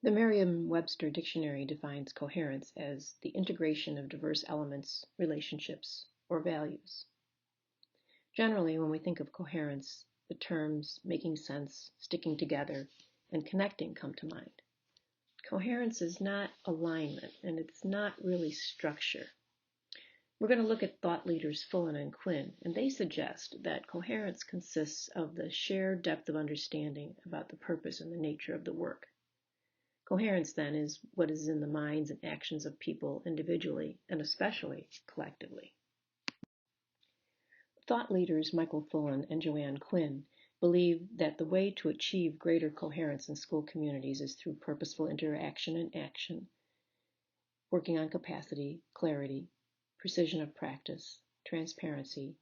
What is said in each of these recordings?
The Merriam-Webster dictionary defines coherence as the integration of diverse elements, relationships, or values. Generally, when we think of coherence, the terms making sense, sticking together, and connecting come to mind. Coherence is not alignment, and it's not really structure. We're going to look at thought leaders Fullan and Quinn, and they suggest that coherence consists of the shared depth of understanding about the purpose and the nature of the work. Coherence, then, is what is in the minds and actions of people individually and especially collectively. Thought leaders Michael Fullan and Joanne Quinn believe that the way to achieve greater coherence in school communities is through purposeful interaction and action, working on capacity, clarity, precision of practice, transparency,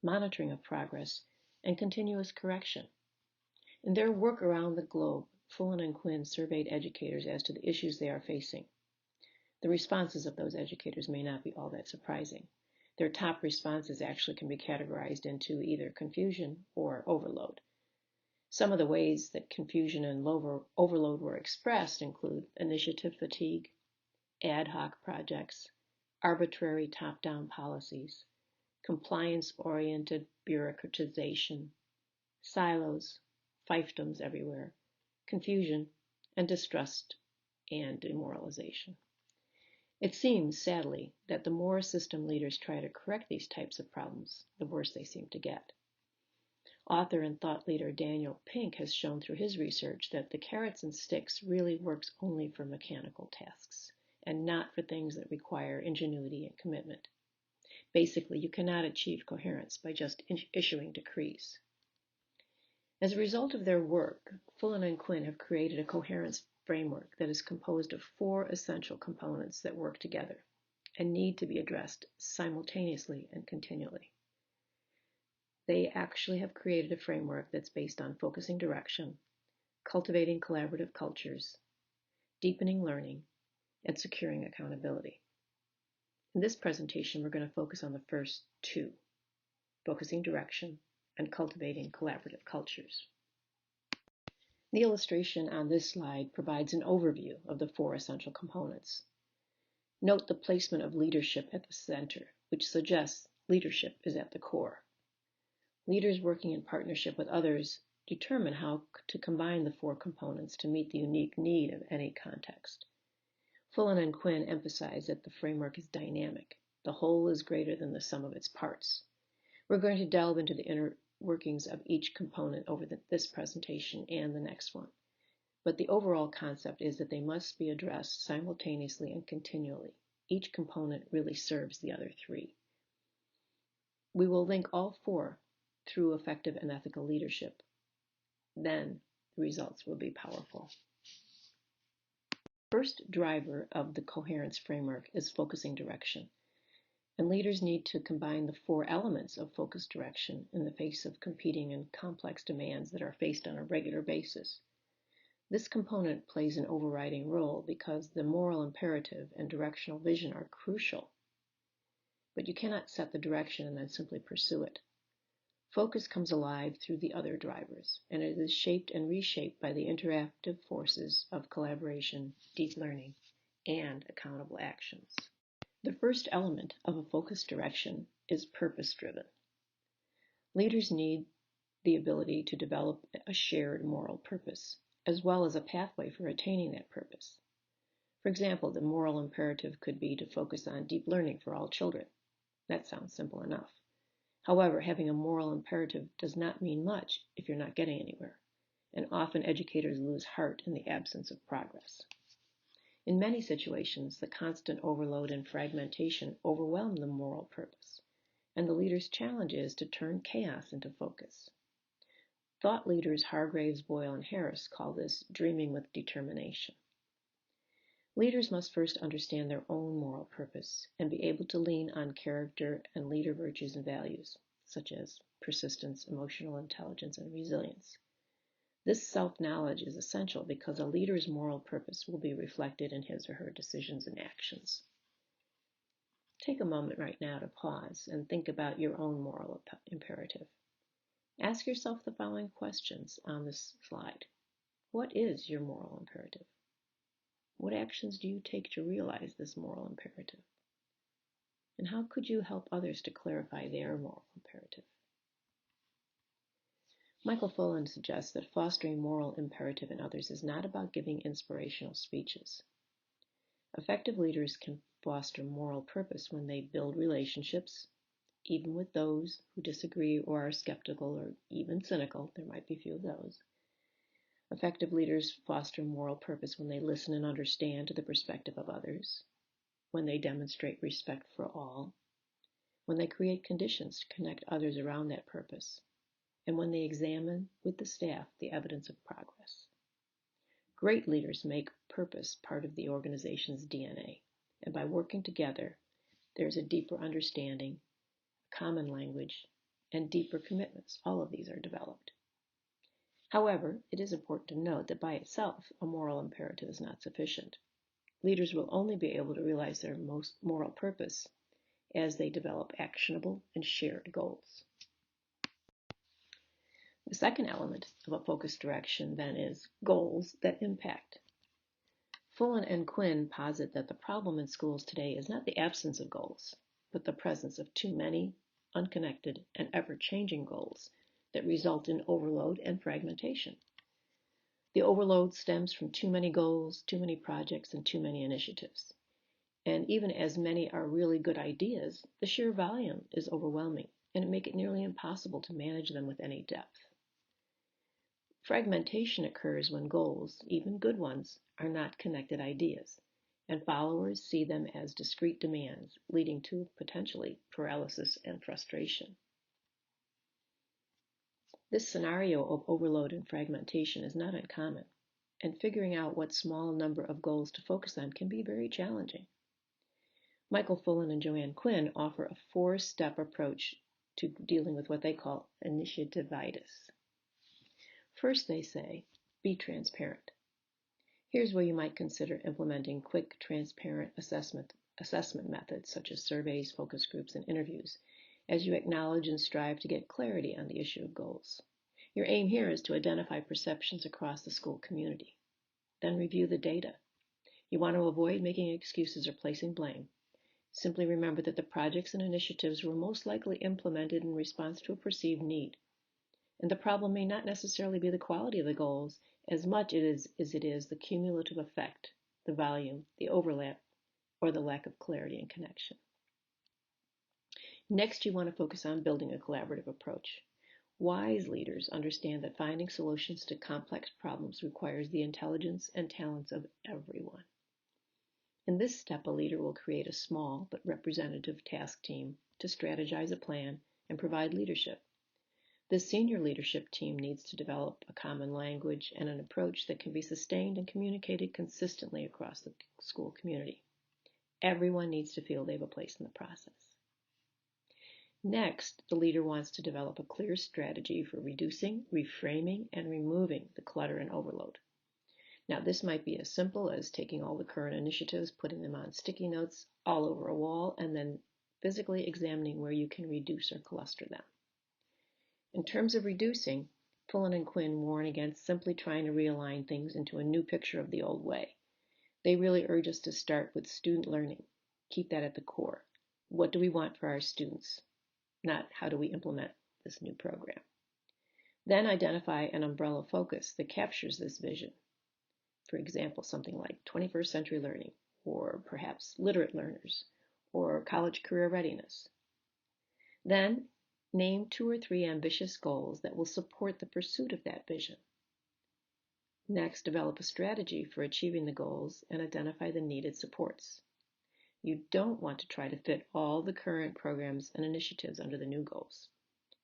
monitoring of progress, and continuous correction. In their work around the globe, Fullan and Quinn surveyed educators as to the issues they are facing. The responses of those educators may not be all that surprising. Their top responses actually can be categorized into either confusion or overload. Some of the ways that confusion and overload were expressed include initiative fatigue, ad hoc projects, arbitrary top-down policies, compliance-oriented bureaucratization, silos, fiefdoms everywhere, confusion, and distrust and demoralization. It seems, sadly, that the more system leaders try to correct these types of problems, the worse they seem to get. Author and thought leader Daniel Pink has shown through his research that the carrots and sticks really works only for mechanical tasks and not for things that require ingenuity and commitment. Basically, you cannot achieve coherence by just issuing decrees. As a result of their work, Fullan and Quinn have created a coherence framework that is composed of 4 essential components that work together and need to be addressed simultaneously and continually. They actually have created a framework that's based on focusing direction, cultivating collaborative cultures, deepening learning, and securing accountability. In this presentation, we're going to focus on the first 2, focusing direction and cultivating collaborative cultures. The illustration on this slide provides an overview of the 4 essential components. Note the placement of leadership at the center, which suggests leadership is at the core. Leaders working in partnership with others determine how to combine the 4 components to meet the unique need of any context. Fullan and Quinn emphasize that the framework is dynamic. The whole is greater than the sum of its parts. We're going to delve into the inner workings of each component over this presentation and the next one. But the overall concept is that they must be addressed simultaneously and continually. Each component really serves the other 3. We will link all 4 through effective and ethical leadership. Then the results will be powerful. First driver of the coherence framework is focusing direction. And leaders need to combine the 4 elements of focused direction in the face of competing and complex demands that are faced on a regular basis. This component plays an overriding role because the moral imperative and directional vision are crucial. But you cannot set the direction and then simply pursue it. Focus comes alive through the other drivers, and it is shaped and reshaped by the interactive forces of collaboration, deep learning, and accountable actions. The first element of a focused direction is purpose-driven. Leaders need the ability to develop a shared moral purpose, as well as a pathway for attaining that purpose. For example, the moral imperative could be to focus on deep learning for all children. That sounds simple enough. However, having a moral imperative does not mean much if you're not getting anywhere, and often educators lose heart in the absence of progress. In many situations, the constant overload and fragmentation overwhelm the moral purpose, and the leader's challenge is to turn chaos into focus. Thought leaders Hargraves, Boyle, and Harris call this dreaming with determination. Leaders must first understand their own moral purpose and be able to lean on character and leader virtues and values, such as persistence, emotional intelligence, and resilience. This self-knowledge is essential because a leader's moral purpose will be reflected in his or her decisions and actions. Take a moment right now to pause and think about your own moral imperative. Ask yourself the following questions on this slide. What is your moral imperative? What actions do you take to realize this moral imperative? And how could you help others to clarify their moral imperative? Michael Fullan suggests that fostering moral imperative in others is not about giving inspirational speeches. Effective leaders can foster moral purpose when they build relationships, even with those who disagree or are skeptical or even cynical. There might be a few of those. Effective leaders foster moral purpose when they listen and understand to the perspective of others, when they demonstrate respect for all, when they create conditions to connect others around that purpose, and when they examine with the staff the evidence of progress. Great leaders make purpose part of the organization's DNA, and by working together, there's a deeper understanding, common language, and deeper commitments. All of these are developed. However, it is important to note that by itself, a moral imperative is not sufficient. Leaders will only be able to realize their most moral purpose as they develop actionable and shared goals. The second element of a focused direction, then, is goals that impact. Fullan and Quinn posit that the problem in schools today is not the absence of goals, but the presence of too many, unconnected, and ever-changing goals that result in overload and fragmentation. The overload stems from too many goals, too many projects, and too many initiatives. And even as many are really good ideas, the sheer volume is overwhelming, and it makes it nearly impossible to manage them with any depth. Fragmentation occurs when goals, even good ones, are not connected ideas, and followers see them as discrete demands, leading to, potentially, paralysis and frustration. This scenario of overload and fragmentation is not uncommon, and figuring out what small number of goals to focus on can be very challenging. Michael Fullan and Joanne Quinn offer a 4-step approach to dealing with what they call initiativitis. First, they say, be transparent. Here's where you might consider implementing quick, transparent assessment methods such as surveys, focus groups, and interviews, as you acknowledge and strive to get clarity on the issue of goals. Your aim here is to identify perceptions across the school community. Then review the data. You want to avoid making excuses or placing blame. Simply remember that the projects and initiatives were most likely implemented in response to a perceived need. And the problem may not necessarily be the quality of the goals as much as it is the cumulative effect, the volume, the overlap, or the lack of clarity and connection. Next, you want to focus on building a collaborative approach. Wise leaders understand that finding solutions to complex problems requires the intelligence and talents of everyone. In this step, a leader will create a small but representative task team to strategize a plan and provide leadership. The senior leadership team needs to develop a common language and an approach that can be sustained and communicated consistently across the school community. Everyone needs to feel they have a place in the process. Next, the leader wants to develop a clear strategy for reducing, reframing, and removing the clutter and overload. Now, this might be as simple as taking all the current initiatives, putting them on sticky notes all over a wall, and then physically examining where you can reduce or cluster them. In terms of reducing, Fullan and Quinn warn against simply trying to realign things into a new picture of the old way. They really urge us to start with student learning. Keep that at the core. What do we want for our students? Not how do we implement this new program. Then identify an umbrella focus that captures this vision. For example, something like 21st century learning, or perhaps literate learners, or college career readiness. Then, name 2 or 3 ambitious goals that will support the pursuit of that vision. Next, develop a strategy for achieving the goals and identify the needed supports. You don't want to try to fit all the current programs and initiatives under the new goals.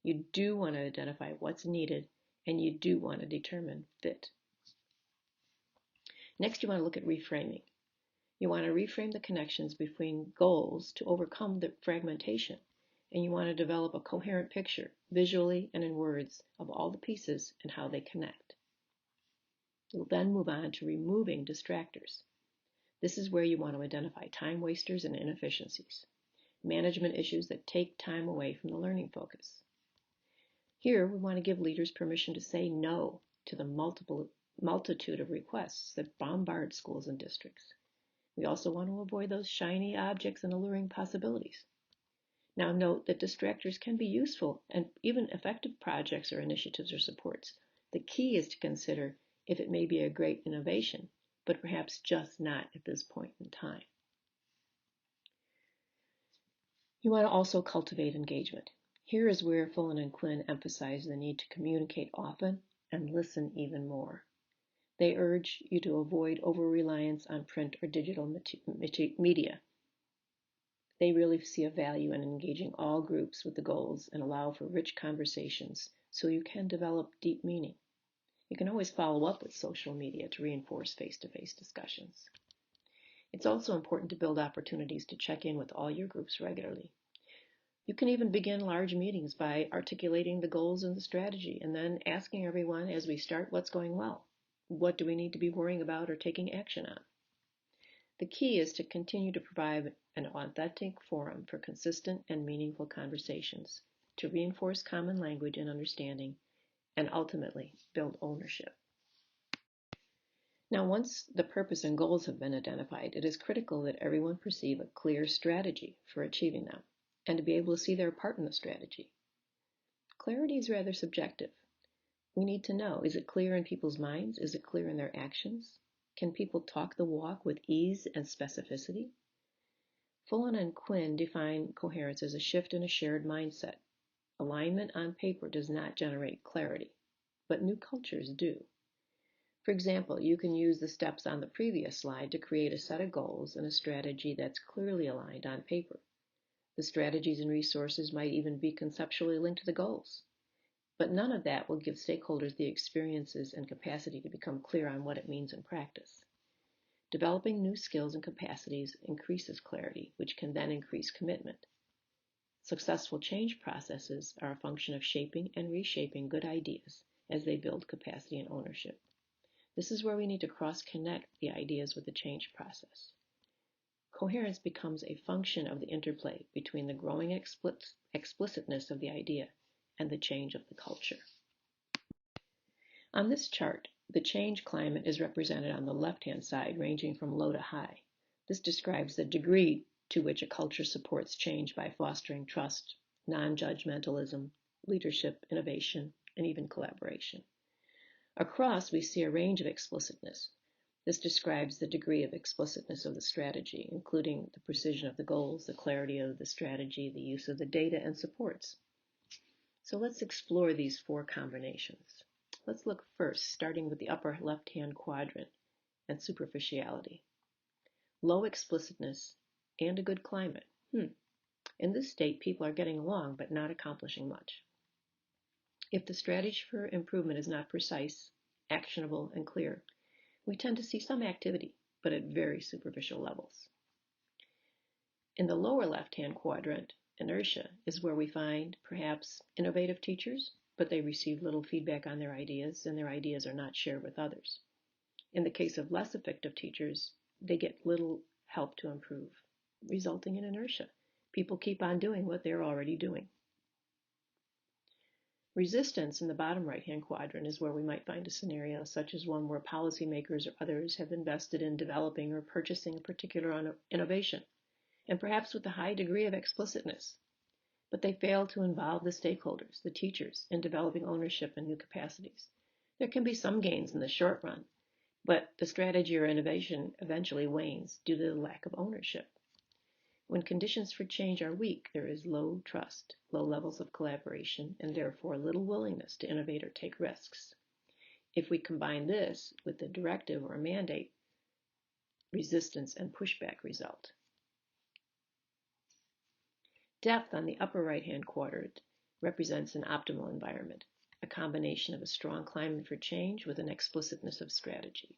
You do want to identify what's needed, and you do want to determine fit. Next, you want to look at reframing. You want to reframe the connections between goals to overcome the fragmentation, and you want to develop a coherent picture, visually and in words, of all the pieces and how they connect. You'll then move on to removing distractors. This is where you want to identify time wasters and inefficiencies, management issues that take time away from the learning focus. Here, we want to give leaders permission to say no to the multiple multitude of requests that bombard schools and districts. We also want to avoid those shiny objects and alluring possibilities. Now note that distractors can be useful and even effective projects or initiatives or supports. The key is to consider if it may be a great innovation, but perhaps just not at this point in time. You want to also cultivate engagement. Here is where Fullan and Quinn emphasize the need to communicate often and listen even more. They urge you to avoid over-reliance on print or digital media. They really see a value in engaging all groups with the goals and allow for rich conversations so you can develop deep meaning. You can always follow up with social media to reinforce face-to-face discussions. It's also important to build opportunities to check in with all your groups regularly. You can even begin large meetings by articulating the goals and the strategy and then asking everyone as we start what's going well. What do we need to be worrying about or taking action on? The key is to continue to provide an authentic forum for consistent and meaningful conversations to reinforce common language and understanding and ultimately build ownership. Now, once the purpose and goals have been identified, it is critical that everyone perceive a clear strategy for achieving them and to be able to see their part in the strategy. Clarity is rather subjective. We need to know, is it clear in people's minds? Is it clear in their actions? Can people talk the walk with ease and specificity? Fullan and Quinn define coherence as a shift in a shared mindset. Alignment on paper does not generate clarity, but new cultures do. For example, you can use the steps on the previous slide to create a set of goals and a strategy that's clearly aligned on paper. The strategies and resources might even be conceptually linked to the goals. But none of that will give stakeholders the experiences and capacity to become clear on what it means in practice. Developing new skills and capacities increases clarity, which can then increase commitment. Successful change processes are a function of shaping and reshaping good ideas as they build capacity and ownership. This is where we need to cross-connect the ideas with the change process. Coherence becomes a function of the interplay between the growing explicitness of the idea and the change of the culture. On this chart, the change climate is represented on the left-hand side, ranging from low to high. This describes the degree to which a culture supports change by fostering trust, non-judgmentalism, leadership, innovation, and even collaboration. Across, we see a range of explicitness. This describes the degree of explicitness of the strategy, including the precision of the goals, the clarity of the strategy, the use of the data, and supports. So let's explore these four combinations. Let's look first, starting with the upper left-hand quadrant and superficiality. Low explicitness and a good climate. In this state, people are getting along but not accomplishing much. If the strategy for improvement is not precise, actionable, and clear, we tend to see some activity, but at very superficial levels. In the lower left-hand quadrant, inertia is where we find perhaps innovative teachers, but they receive little feedback on their ideas, and their ideas are not shared with others. In the case of less effective teachers, they get little help to improve, resulting in inertia. People keep on doing what they're already doing. Resistance in the bottom right-hand quadrant is where we might find a scenario such as one where policymakers or others have invested in developing or purchasing a particular innovation, and perhaps with a high degree of explicitness, but they fail to involve the stakeholders, the teachers, in developing ownership and new capacities. There can be some gains in the short run, but the strategy or innovation eventually wanes due to the lack of ownership. When conditions for change are weak, there is low trust, low levels of collaboration, and therefore little willingness to innovate or take risks. If we combine this with the directive or mandate, resistance and pushback result. Depth on the upper right-hand quadrant represents an optimal environment, a combination of a strong climate for change with an explicitness of strategy.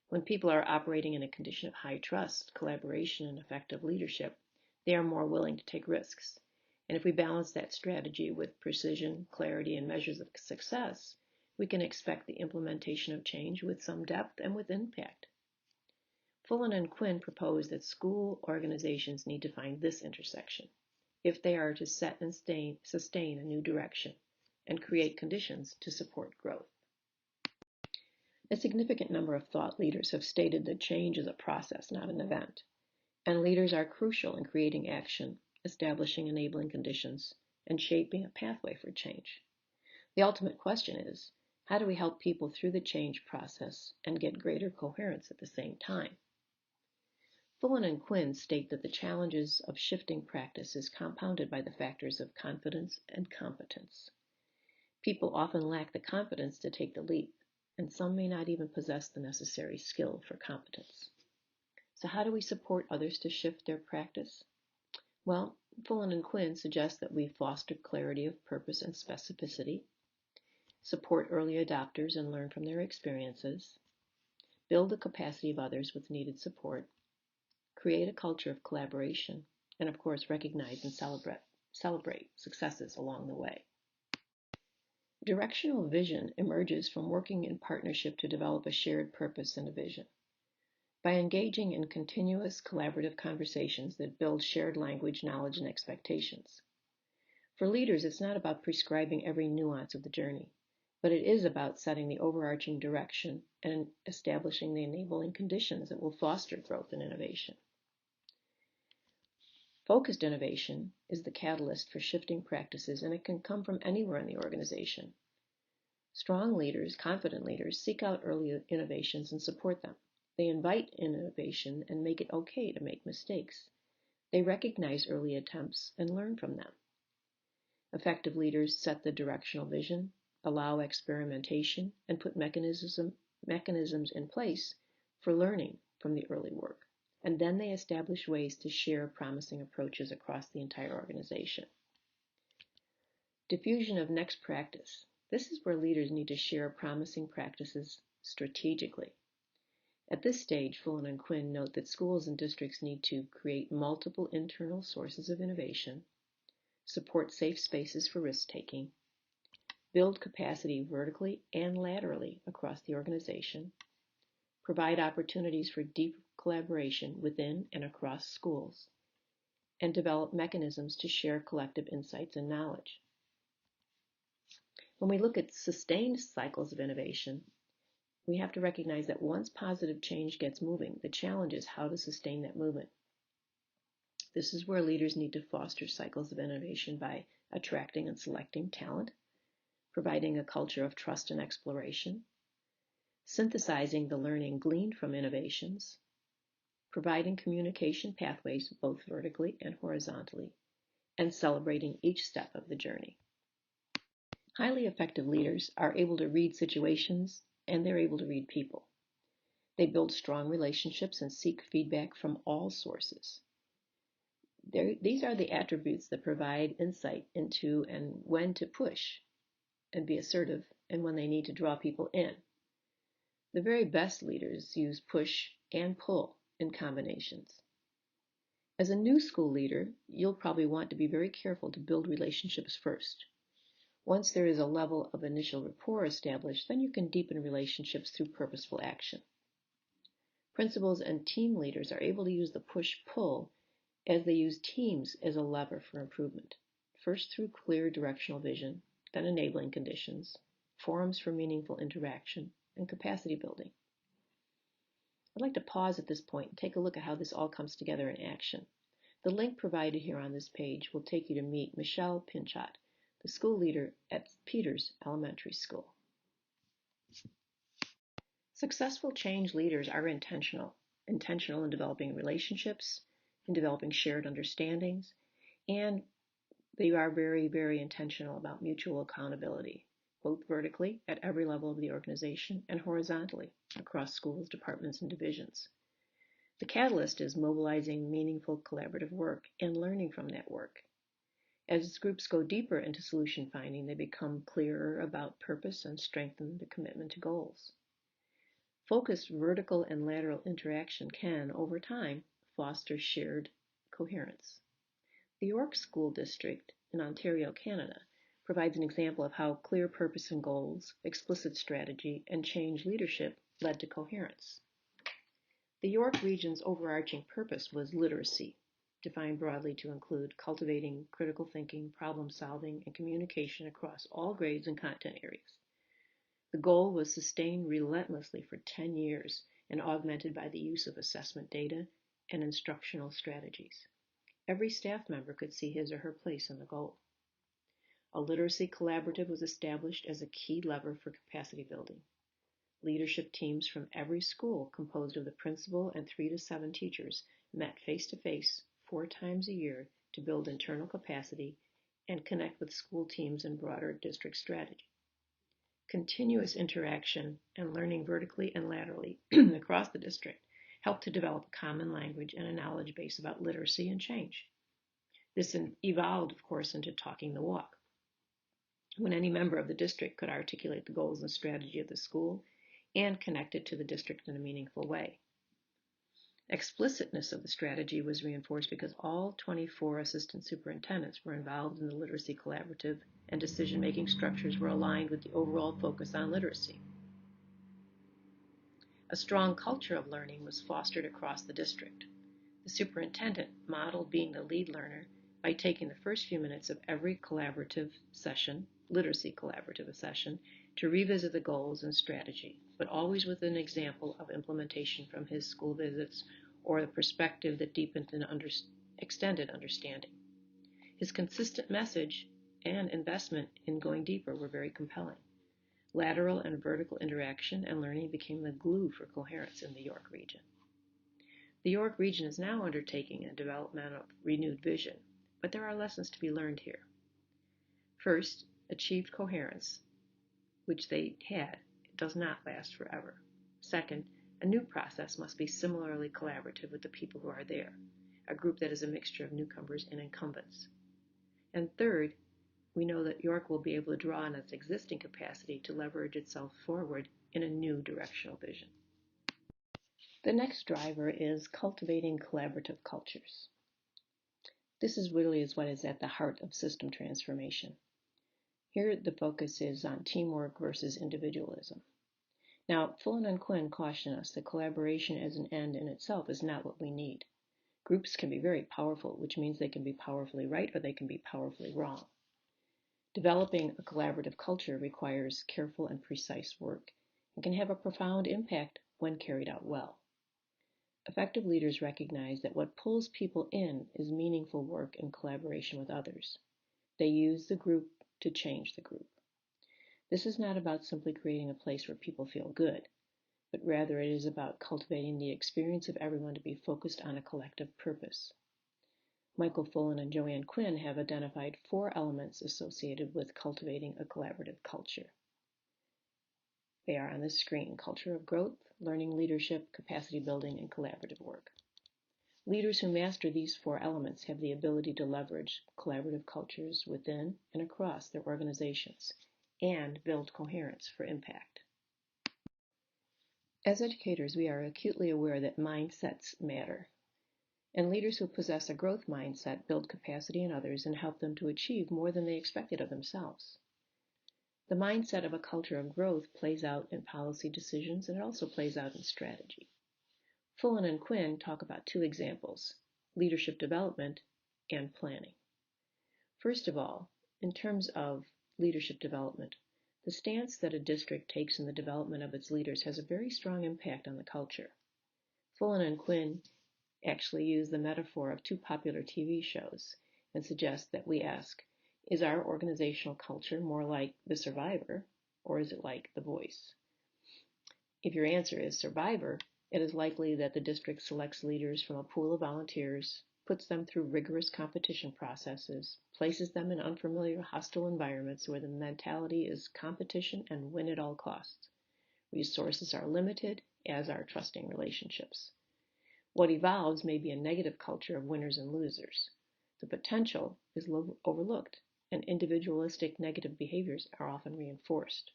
When people are operating in a condition of high trust, collaboration, and effective leadership, they are more willing to take risks. And if we balance that strategy with precision, clarity, and measures of success, we can expect the implementation of change with some depth and with impact. Fullan and Quinn propose that school organizations need to find this intersection if they are to set and sustain a new direction and create conditions to support growth. A significant number of thought leaders have stated that change is a process, not an event, and leaders are crucial in creating action, establishing enabling conditions, and shaping a pathway for change. The ultimate question is, how do we help people through the change process and get greater coherence at the same time? Fullan and Quinn state that the challenges of shifting practice is compounded by the factors of confidence and competence. People often lack the confidence to take the leap, and some may not even possess the necessary skill for competence. So how do we support others to shift their practice? Well, Fullan and Quinn suggest that we foster clarity of purpose and specificity, support early adopters and learn from their experiences, build the capacity of others with needed support, create a culture of collaboration, and of course recognize and celebrate successes along the way. Directional vision emerges from working in partnership to develop a shared purpose and a vision. By engaging in continuous collaborative conversations that build shared language, knowledge, and expectations. For leaders, it's not about prescribing every nuance of the journey, but it is about setting the overarching direction and establishing the enabling conditions that will foster growth and innovation. Focused innovation is the catalyst for shifting practices, and it can come from anywhere in the organization. Strong leaders, confident leaders, seek out early innovations and support them. They invite innovation and make it okay to make mistakes. They recognize early attempts and learn from them. Effective leaders set the directional vision, allow experimentation, and put mechanisms in place for learning from the early work. And then they establish ways to share promising approaches across the entire organization. Diffusion of next practice. This is where leaders need to share promising practices strategically. At this stage, Fullan and Quinn note that schools and districts need to create multiple internal sources of innovation, support safe spaces for risk-taking, build capacity vertically and laterally across the organization, provide opportunities for deep collaboration within and across schools, and develop mechanisms to share collective insights and knowledge. When we look at sustained cycles of innovation, we have to recognize that once positive change gets moving, the challenge is how to sustain that movement. This is where leaders need to foster cycles of innovation by attracting and selecting talent, providing a culture of trust and exploration, synthesizing the learning gleaned from innovations, providing communication pathways both vertically and horizontally, and celebrating each step of the journey. Highly effective leaders are able to read situations, and they're able to read people. They build strong relationships and seek feedback from all sources. These are the attributes that provide insight into and when to push and be assertive, and when they need to draw people in. The very best leaders use push and pull in combinations. As a new school leader, you'll probably want to be very careful to build relationships first. Once there is a level of initial rapport established, then you can deepen relationships through purposeful action. Principals and team leaders are able to use the push-pull as they use teams as a lever for improvement, first through clear directional vision, then enabling conditions, forums for meaningful interaction, and capacity building. I'd like to pause at this point and take a look at how this all comes together in action. The link provided here on this page will take you to meet Michelle Pinchot, the school leader at Peters Elementary School. Successful change leaders are intentional in developing relationships, in developing shared understandings, and they are very, very intentional about mutual accountability, both vertically at every level of the organization and horizontally across schools, departments, and divisions. The catalyst is mobilizing meaningful collaborative work and learning from that work. As groups go deeper into solution finding, they become clearer about purpose and strengthen the commitment to goals. Focused vertical and lateral interaction can, over time, foster shared coherence. The York School District in Ontario, Canada, provides an example of how clear purpose and goals, explicit strategy, and change leadership led to coherence. The York region's overarching purpose was literacy, defined broadly to include cultivating critical thinking, problem solving, and communication across all grades and content areas. The goal was sustained relentlessly for 10 years and augmented by the use of assessment data and instructional strategies. Every staff member could see his or her place in the goal. A literacy collaborative was established as a key lever for capacity building. Leadership teams from every school, composed of the principal and 3 to 7 teachers, met face-to-face 4 times a year to build internal capacity and connect with school teams and broader district strategy. Continuous interaction and learning vertically and laterally across the district helped to develop a common language and a knowledge base about literacy and change. This evolved, of course, into talking the walk, when any member of the district could articulate the goals and strategy of the school and connect it to the district in a meaningful way. Explicitness of the strategy was reinforced because all 24 assistant superintendents were involved in the literacy collaborative, and decision-making structures were aligned with the overall focus on literacy. A strong culture of learning was fostered across the district. The superintendent modeled being the lead learner by taking the first few minutes of every literacy collaborative session, to revisit the goals and strategy, but always with an example of implementation from his school visits or a perspective that deepened and extended understanding. His consistent message and investment in going deeper were very compelling. Lateral and vertical interaction and learning became the glue for coherence in the York region. The York region is now undertaking a development of renewed vision, but there are lessons to be learned here. First, achieved coherence, which they had, does not last forever. Second, a new process must be similarly collaborative with the people who are there, a group that is a mixture of newcomers and incumbents. And third, we know that York will be able to draw on its existing capacity to leverage itself forward in a new directional vision. The next driver is cultivating collaborative cultures. This is what is at the heart of system transformation. Here, the focus is on teamwork versus individualism. Now, Fullan and Quinn caution us that collaboration as an end in itself is not what we need. Groups can be very powerful, which means they can be powerfully right or they can be powerfully wrong. Developing a collaborative culture requires careful and precise work and can have a profound impact when carried out well. Effective leaders recognize that what pulls people in is meaningful work and collaboration with others. They use the group to change the group. This is not about simply creating a place where people feel good, but rather it is about cultivating the experience of everyone to be focused on a collective purpose. Michael Fullan and Joanne Quinn have identified 4 elements associated with cultivating a collaborative culture. They are on the screen: culture of growth, learning, leadership, capacity building, and collaborative work. Leaders who master these 4 elements have the ability to leverage collaborative cultures within and across their organizations and build coherence for impact. As educators, we are acutely aware that mindsets matter, and leaders who possess a growth mindset build capacity in others and help them to achieve more than they expected of themselves. The mindset of a culture of growth plays out in policy decisions, and it also plays out in strategy. Fullan and Quinn talk about 2 examples: leadership development and planning. First of all, in terms of leadership development, the stance that a district takes in the development of its leaders has a very strong impact on the culture. Fullan and Quinn actually use the metaphor of 2 popular TV shows and suggest that we ask, is our organizational culture more like The Survivor, or is it like The Voice? If your answer is Survivor, it is likely that the district selects leaders from a pool of volunteers, puts them through rigorous competition processes, places them in unfamiliar, hostile environments where the mentality is competition and win at all costs. Resources are limited, as are trusting relationships. What evolves may be a negative culture of winners and losers. The potential is overlooked, and individualistic negative behaviors are often reinforced.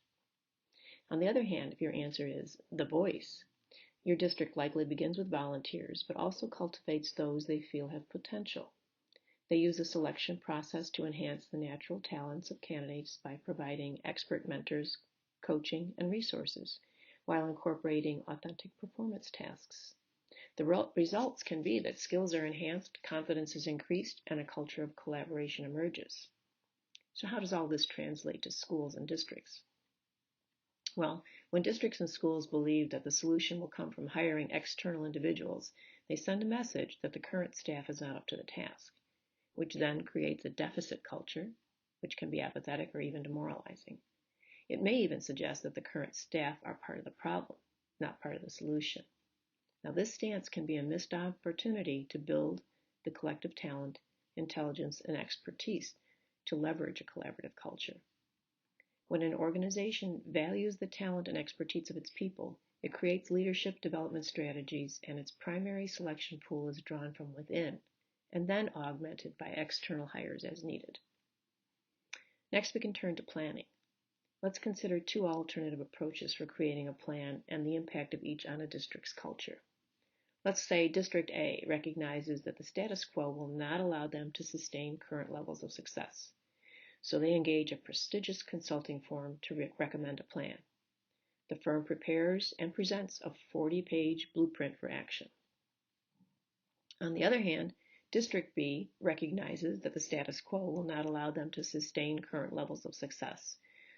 On the other hand, if your answer is The Voice, your district likely begins with volunteers, but also cultivates those they feel have potential. They use a selection process to enhance the natural talents of candidates by providing expert mentors, coaching, and resources, while incorporating authentic performance tasks. The results can be that skills are enhanced, confidence is increased, and a culture of collaboration emerges. So how does all this translate to schools and districts? Well, when districts and schools believe that the solution will come from hiring external individuals, they send a message that the current staff is not up to the task, which then creates a deficit culture, which can be apathetic or even demoralizing. It may even suggest that the current staff are part of the problem, not part of the solution. Now, this stance can be a missed opportunity to build the collective talent, intelligence, and expertise to leverage a collaborative culture. When an organization values the talent and expertise of its people, it creates leadership development strategies, and its primary selection pool is drawn from within and then augmented by external hires as needed. Next, we can turn to planning. Let's consider two alternative approaches for creating a plan and the impact of each on a district's culture. Let's say District A recognizes that the status quo will not allow them to sustain current levels of success. So they engage a prestigious consulting firm to recommend a plan. The firm prepares and presents a 40-page blueprint for action. On the other hand, District B recognizes that the status quo will not allow them to sustain current levels of success.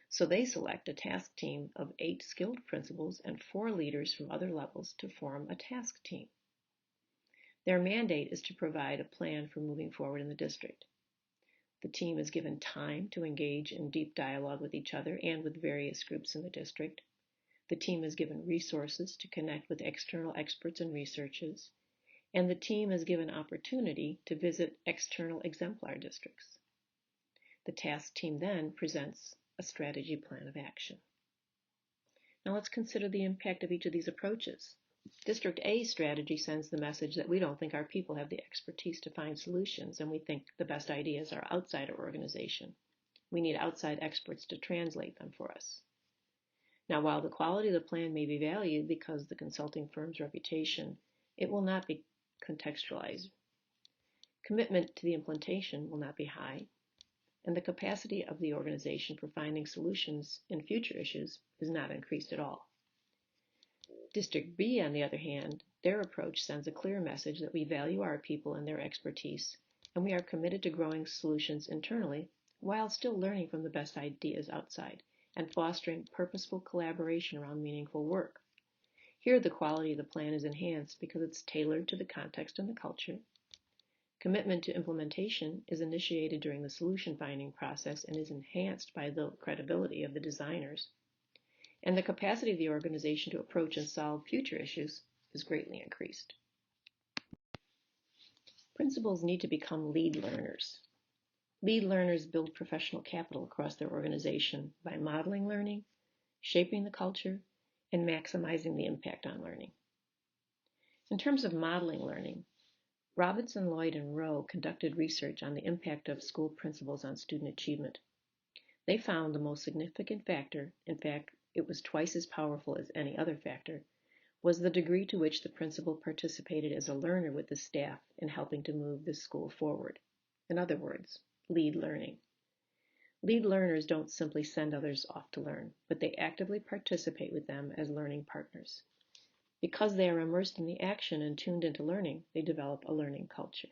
So they select a task team of 8 skilled principals and 4 leaders from other levels to form a task team. Their mandate is to provide a plan for moving forward in the district. The team is given time to engage in deep dialogue with each other and with various groups in the district. The team is given resources to connect with external experts and researchers, and the team is given opportunity to visit external exemplar districts. The task team then presents a strategy plan of action. Now let's consider the impact of each of these approaches. District A's strategy sends the message that we don't think our people have the expertise to find solutions, and we think the best ideas are outside our organization. We need outside experts to translate them for us. Now, while the quality of the plan may be valued because of the consulting firm's reputation, it will not be contextualized. Commitment to the implementation will not be high, and the capacity of the organization for finding solutions in future issues is not increased at all. District B, on the other hand, their approach sends a clear message that we value our people and their expertise, and we are committed to growing solutions internally while still learning from the best ideas outside and fostering purposeful collaboration around meaningful work. Here, the quality of the plan is enhanced because it's tailored to the context and the culture. Commitment to implementation is initiated during the solution finding process and is enhanced by the credibility of the designers. And the capacity of the organization to approach and solve future issues is greatly increased. Principals need to become lead learners. Lead learners build professional capital across their organization by modeling learning, shaping the culture, and maximizing the impact on learning. In terms of modeling learning, Robinson, Lloyd, and Rowe conducted research on the impact of school principals on student achievement. They found the most significant factor, in fact, it was twice as powerful as any other factor, was the degree to which the principal participated as a learner with the staff in helping to move the school forward. In other words, lead learning. Lead learners don't simply send others off to learn, but they actively participate with them as learning partners. Because they are immersed in the action and tuned into learning, they develop a learning culture.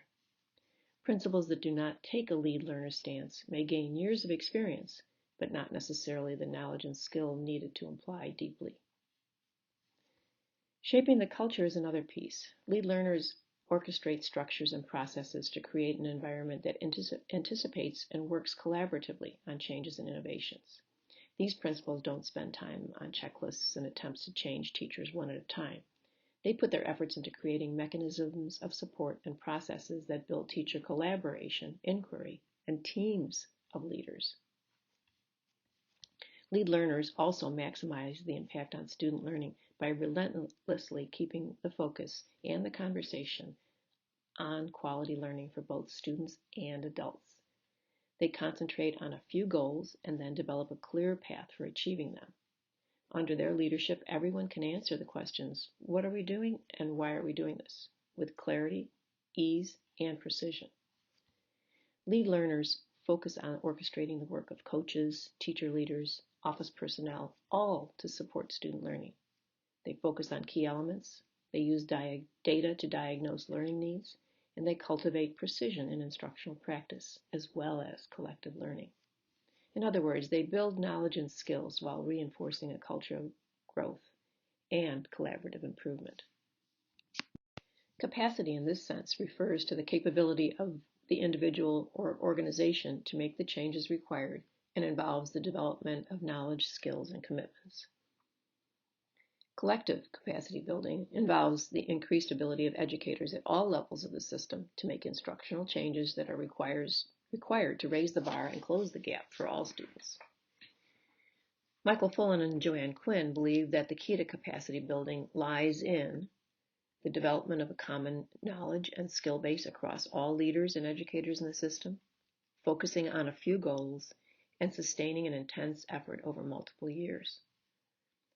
Principals that do not take a lead learner stance may gain years of experience, but not necessarily the knowledge and skill needed to apply deeply. Shaping the culture is another piece. Lead learners orchestrate structures and processes to create an environment that anticipates and works collaboratively on changes and innovations. These principals don't spend time on checklists and attempts to change teachers one at a time. They put their efforts into creating mechanisms of support and processes that build teacher collaboration, inquiry, and teams of leaders. Lead learners also maximize the impact on student learning by relentlessly keeping the focus and the conversation on quality learning for both students and adults. They concentrate on a few goals and then develop a clear path for achieving them. Under their leadership, everyone can answer the questions, what are we doing and why are we doing this, with clarity, ease, and precision. Lead learners focus on orchestrating the work of coaches, teacher leaders, office personnel, all to support student learning. They focus on key elements, they use data to diagnose learning needs, and they cultivate precision in instructional practice, as well as collective learning. In other words, they build knowledge and skills while reinforcing a culture of growth and collaborative improvement. Capacity in this sense refers to the capability of the individual or organization to make the changes required and involves the development of knowledge, skills, and commitments. Collective capacity building involves the increased ability of educators at all levels of the system to make instructional changes that are required to raise the bar and close the gap for all students. Michael Fullan and Joanne Quinn believe that the key to capacity building lies in the development of a common knowledge and skill base across all leaders and educators in the system, focusing on a few goals, and sustaining an intense effort over multiple years.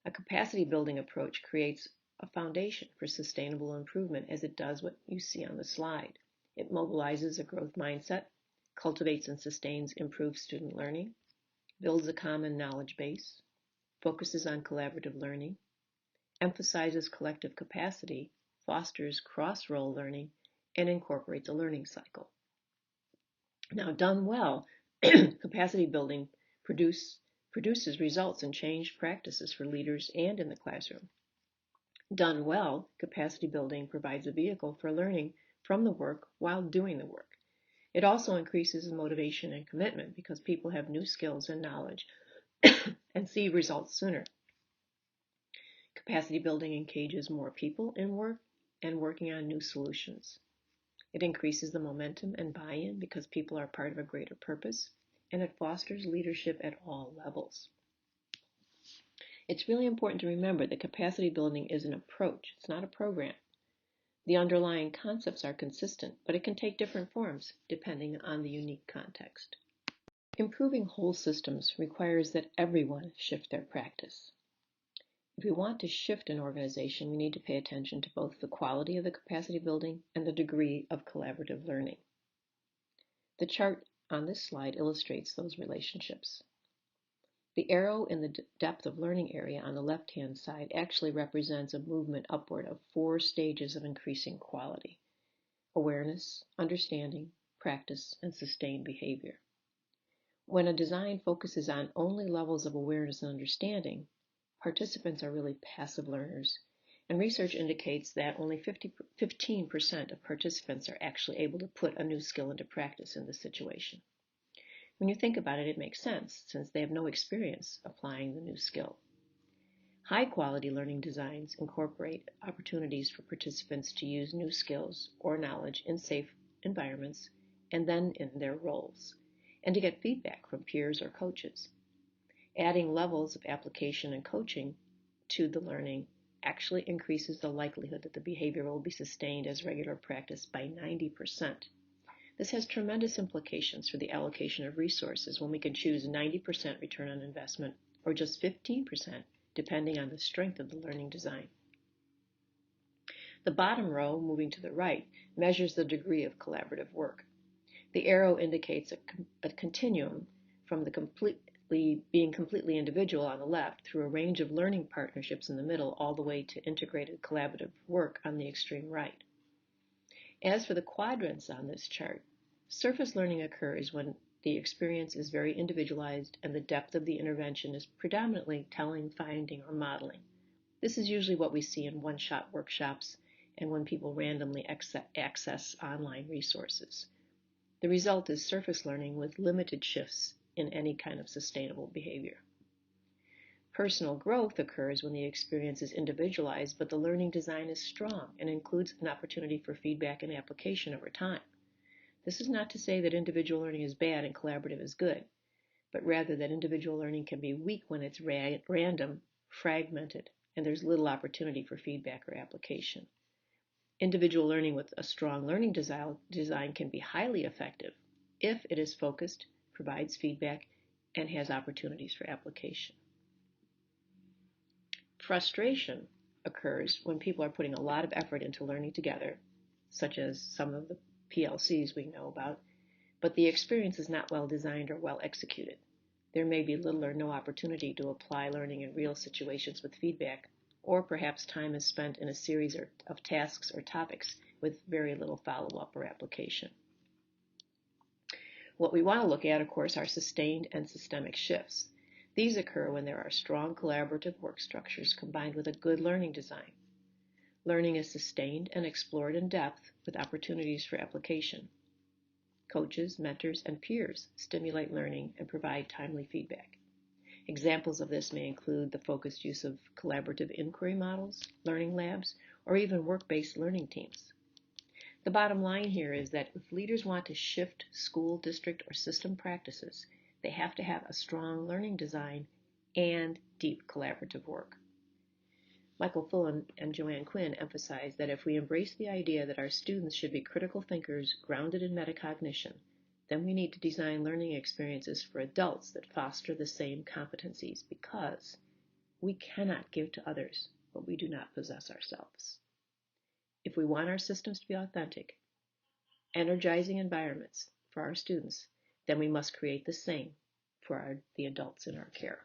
A capacity building approach creates a foundation for sustainable improvement as it does what you see on the slide. It mobilizes a growth mindset, cultivates and sustains improved student learning, builds a common knowledge base, focuses on collaborative learning, emphasizes collective capacity, fosters cross-role learning, and incorporates a learning cycle. Now, done well, capacity building produces results in changed practices for leaders and in the classroom. Done well, capacity building provides a vehicle for learning from the work while doing the work. It also increases motivation and commitment because people have new skills and knowledge and see results sooner. Capacity building engages more people in work and working on new solutions. It increases the momentum and buy-in because people are part of a greater purpose, and it fosters leadership at all levels. It's really important to remember that capacity building is an approach, it's not a program. The underlying concepts are consistent, but it can take different forms depending on the unique context. Improving whole systems requires that everyone shift their practice. If we want to shift an organization, we need to pay attention to both the quality of the capacity building and the degree of collaborative learning. The chart on this slide illustrates those relationships. The arrow in the depth of learning area on the left-hand side actually represents a movement upward of 4 stages of increasing quality: awareness, understanding, practice, and sustained behavior. When a design focuses on only levels of awareness and understanding, participants are really passive learners, and research indicates that only 15% of participants are actually able to put a new skill into practice in this situation. When you think about it, it makes sense, since they have no experience applying the new skill. High-quality learning designs incorporate opportunities for participants to use new skills or knowledge in safe environments and then in their roles, and to get feedback from peers or coaches. Adding levels of application and coaching to the learning actually increases the likelihood that the behavior will be sustained as regular practice by 90%. This has tremendous implications for the allocation of resources when we can choose 90% return on investment or just 15%, depending on the strength of the learning design. The bottom row, moving to the right, measures the degree of collaborative work. The arrow indicates a continuum from being completely individual on the left through a range of learning partnerships in the middle all the way to integrated collaborative work on the extreme right. As for the quadrants on this chart, surface learning occurs when the experience is very individualized and the depth of the intervention is predominantly telling, finding, or modeling. This is usually what we see in one-shot workshops and when people randomly access online resources. The result is surface learning with limited shifts in any kind of sustainable behavior. Personal growth occurs when the experience is individualized, but the learning design is strong and includes an opportunity for feedback and application over time. This is not to say that individual learning is bad and collaborative is good, but rather that individual learning can be weak when it's random, fragmented, and there's little opportunity for feedback or application. Individual learning with a strong learning design can be highly effective if it is focused, provides feedback, and has opportunities for application. Frustration occurs when people are putting a lot of effort into learning together, such as some of the PLCs we know about, but the experience is not well designed or well executed. There may be little or no opportunity to apply learning in real situations with feedback, or perhaps time is spent in a series of tasks or topics with very little follow-up or application. What we want to look at, of course, are sustained and systemic shifts. These occur when there are strong collaborative work structures combined with a good learning design. Learning is sustained and explored in depth with opportunities for application. Coaches, mentors, and peers stimulate learning and provide timely feedback. Examples of this may include the focused use of collaborative inquiry models, learning labs, or even work-based learning teams. The bottom line here is that if leaders want to shift school, district, or system practices, they have to have a strong learning design and deep collaborative work. Michael Fullan and Joanne Quinn emphasize that if we embrace the idea that our students should be critical thinkers grounded in metacognition, then we need to design learning experiences for adults that foster the same competencies, because we cannot give to others what we do not possess ourselves. If we want our systems to be authentic, energizing environments for our students, then we must create the same for the adults in our care.